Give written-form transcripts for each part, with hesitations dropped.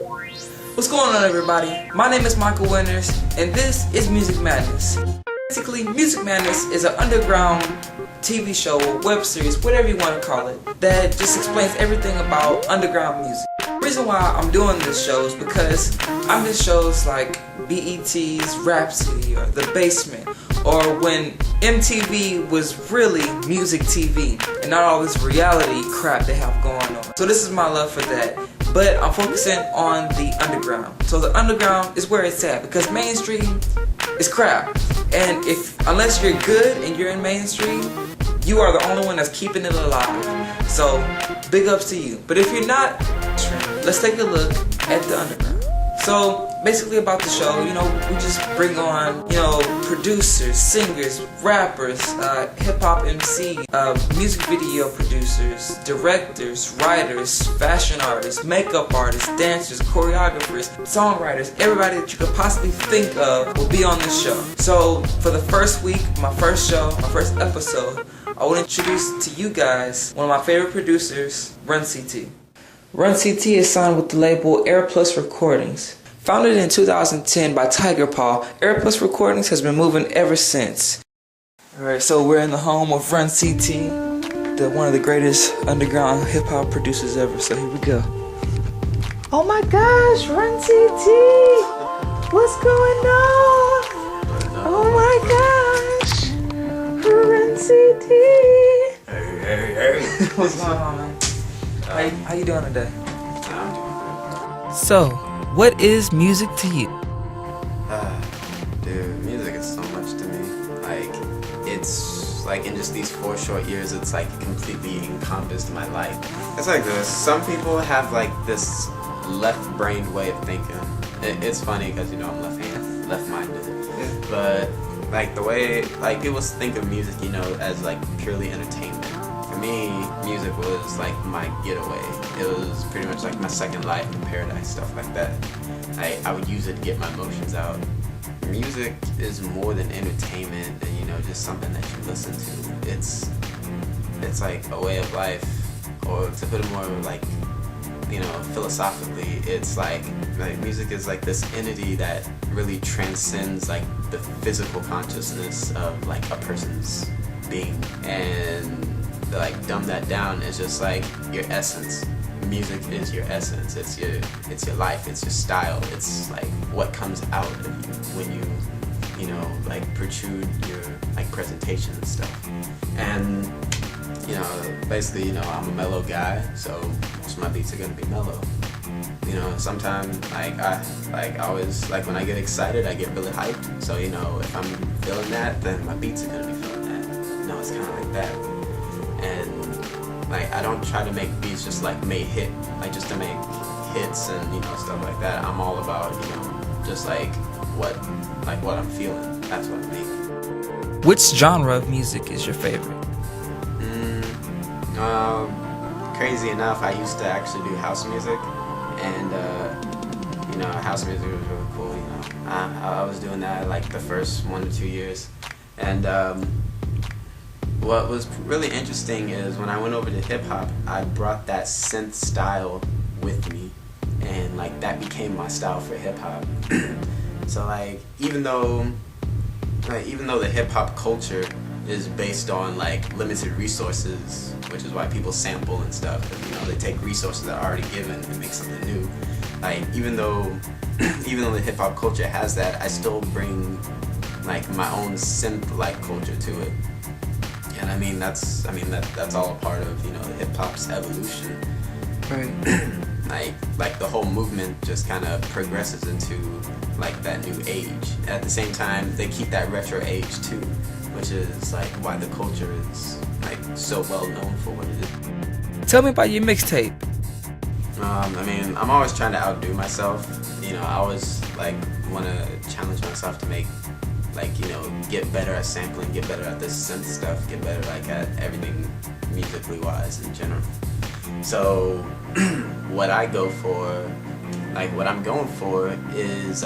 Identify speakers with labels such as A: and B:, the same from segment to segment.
A: What's going on, everybody? My name is Michael Winters, and this is Music Madness. Basically, Music Madness is an underground TV show or web series, whatever you want to call it, that just explains everything about underground music. The reason why I'm doing this show is because I'm in shows like BET's Rhapsody or The Basement, or when MTV was really music TV and not all this reality crap they have going on. So this is my love for that. But I'm focusing on the underground. So the underground is where it's at, because mainstream is crap. And unless you're good and you're in mainstream, you are the only one that's keeping it alive. So big ups to you. But if you're not, let's take a look at the underground. So basically about the show, we just bring on, producers, singers, rappers, hip-hop MCs, music video producers, directors, writers, fashion artists, makeup artists, dancers, choreographers, songwriters, everybody that you could possibly think of will be on this show. So for the first week, my first episode, I will introduce to you guys one of my favorite producers, RunC.T. RunC.T is signed with the label Air Plus Recordings. Founded in 2010 by Tiger Paw, Air Plus Recordings has been moving ever since. Alright, so we're in the home of RunC.T, one of the greatest underground hip-hop producers ever, so here we go. Oh my gosh, RunC.T! What's going on? Oh my gosh, RunC.T!
B: Hey.
A: What's going on, man? How you doing today?
B: I'm doing good.
A: So, what is music to you?
B: Dude, music is so much to me. It's like in just these 4 short years, it's like completely encompassed my life. It's like this. Some people have like this left-brained way of thinking. It's funny because I'm left-minded. But like the way people think of music, as like purely entertainment. For me, music was like my getaway. It was pretty much like my second life in paradise, stuff like that. I would use it to get my emotions out. Music is more than entertainment and just something that you listen to. It's like a way of life, or to put it more like philosophically, it's like music is like this entity that really transcends like the physical consciousness of like a person's being, and like dumb that down is just like your essence. Music is your essence. It's your life. It's your style. It's like what comes out of you when you protrude your like presentation and stuff. And basically I'm a mellow guy, so most of my beats are gonna be mellow. Sometimes I always when I get excited, I get really hyped. So if I'm feeling that, then my beats are gonna be feeling that. It's kind of like that. And I don't try to make beats just just to make hits and stuff like that. I'm all about just what I'm feeling. That's what I make.
A: Which genre of music is your favorite?
B: Crazy enough, I used to actually do house music, and house music was really cool. I was doing that like the first 1 to 2 years, and what was really interesting is when I went over to hip-hop, I brought that synth style with me, and that became my style for hip-hop. So even though the hip-hop culture is based on limited resources, which is why people sample and stuff, because they take resources that are already given and make something new. Even though the hip-hop culture has that, I still bring my own synth-like culture to it. And that's all a part of the hip hop's evolution.
A: Right.
B: like the whole movement just kind of progresses into that new age. At the same time, they keep that retro age too, which is why the culture is so well known for what it is.
A: Tell me about your mixtape.
B: I'm always trying to outdo myself. I always want to challenge myself to make get better at sampling, get better at this synth stuff, get better at everything musically wise in general. So what I go for, what I'm going for is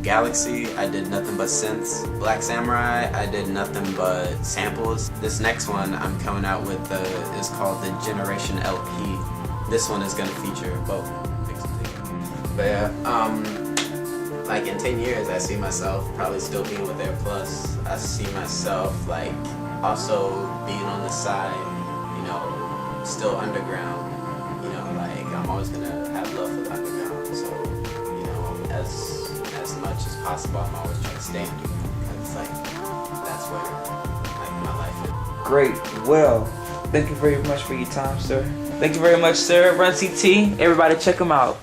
B: Galaxy, I did nothing but synths. Black Samurai, I did nothing but samples. This next one I'm coming out with is called the Generation LP. This one is gonna feature both. But yeah, like in 10 years, I see myself probably still being with Air Plus. I see myself like also being on the side, you know, still underground. You know, like I'm always gonna have love for the underground. So, you know, as much as possible, I'm always trying to stay underground. It's like that's where like my life is.
A: Great. Well, thank you very much for your time, sir. Thank you very much, sir. RunC.T. Everybody check him out.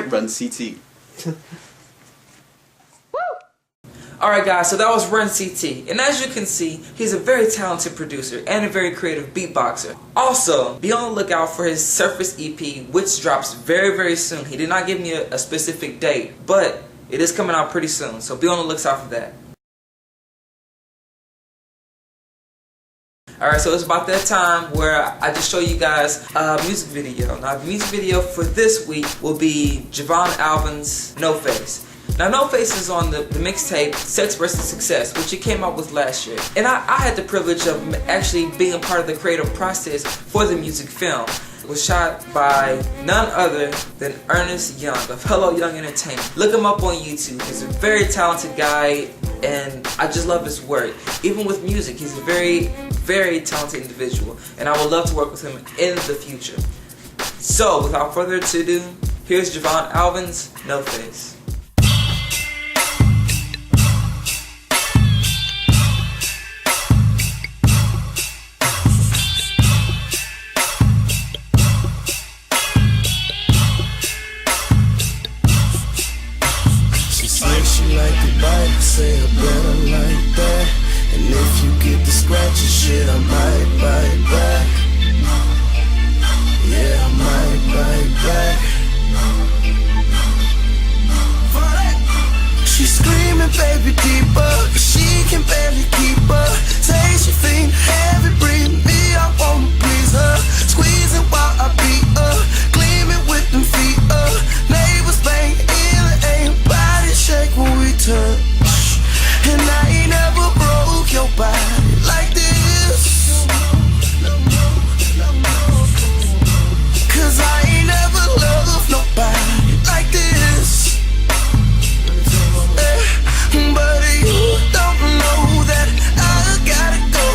B: RunC.T.
A: Alright guys, so that was RunC.T. And as you can see, he's a very talented producer and a very creative beatboxer. Also, be on the lookout for his Surface EP, which drops very, very soon. He did not give me a specific date, but it is coming out pretty soon, so be on the lookout for that. Alright, so it's about that time where I just show you guys a music video. Now, the music video for this week will be Javon Alvin's No Face. Now, No Face is on the mixtape Sex vs. Success, which he came out with last year. And I had the privilege of actually being a part of the creative process for the music film. It was shot by none other than Ernest Young of Hello Young Entertainment. Look him up on YouTube. He's a very talented guy, and I just love his work. Even with music, he's a very, very talented individual, and I would love to work with him in the future. So, without further ado, here's Javon Alvin's No Face.
C: Say I better like that. And if you get the scratchy shit, I might bite back. Yeah, I might bite back. She's screaming, baby, deeper, but she can barely keep her. Say she feeling heavy, breathe me, I wanna please her. Squeezing while I beat her, gleaming with them feet up. Neighbors bang in the aim, body shake when we touch. And I ain't never broke your body like this. Cause I ain't never loved nobody like this. But you don't know that I gotta go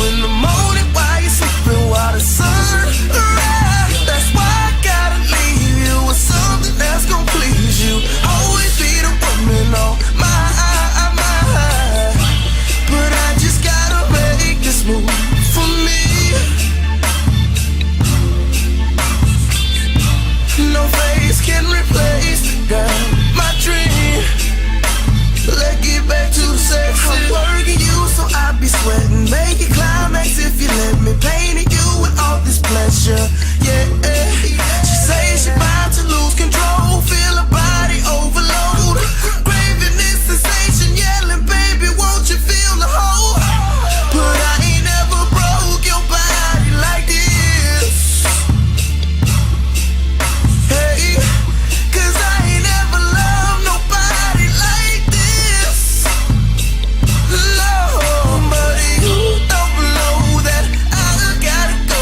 C: in the morning while you're sleeping while the sun rises. That's why I gotta leave you with something that's gonna please you. Always be the woman on my move for me. No face can replace the girl, my dream. Let's get back to the sex. I'm working you so I be sweating. Make it climax if you let me. Painting you with all this pleasure. Yeah, she say she bound to lose control. Feel her body overload. Craving this sensation, yelling, baby, won't you feel the whole? But I ain't never broke your body like this. Hey, cause I ain't never loved nobody like this. No, but you don't know that I gotta go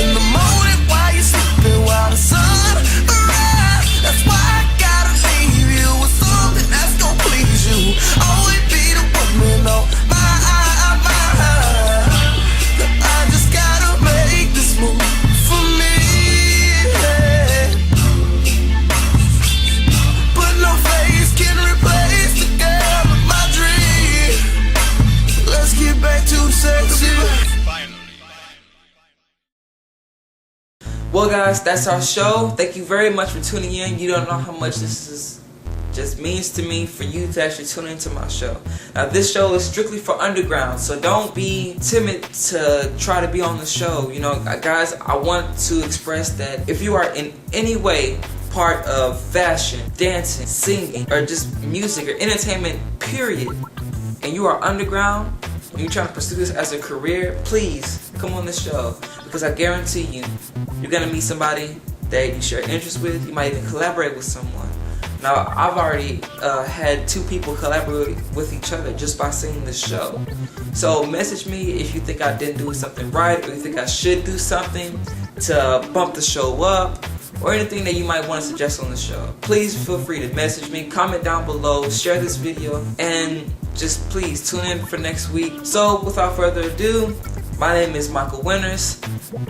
C: in the morning while you're sleeping while the sun rises. That's why I gotta leave you with something that's gonna please you. Always be the woman on my I just gotta make this move for me, yeah. But no face can replace the girl of my dream. Let's get back to the sexy.
A: Well guys, that's our show. Thank you very much for tuning in. You don't know how much this just means to me for you to actually tune into my show. Now this show is strictly for underground, so don't be timid to try to be on the show. You know, guys, I want to express that if you are in any way part of fashion, dancing, singing, or just music or entertainment, period, and you are underground, and you're trying to pursue this as a career, please come on the show, because I guarantee you, you're gonna meet somebody that you share interests with. You might even collaborate with someone. Now, I've already had 2 people collaborate with each other just by singing this show. So message me if you think I didn't do something right, or you think I should do something to bump the show up, or anything that you might want to suggest on the show. Please feel free to message me, comment down below, share this video, and just please tune in for next week. So without further ado, my name is Michael Winters,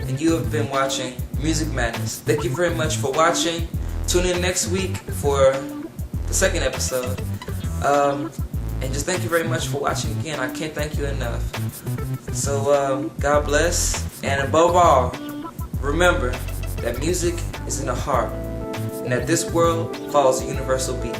A: and you have been watching Music Madness. Thank you very much for watching. Tune in next week for the second episode. And just thank you very much for watching again. I can't thank you enough. So God bless, and above all, remember that music is in the heart, and that this world follows a universal beat.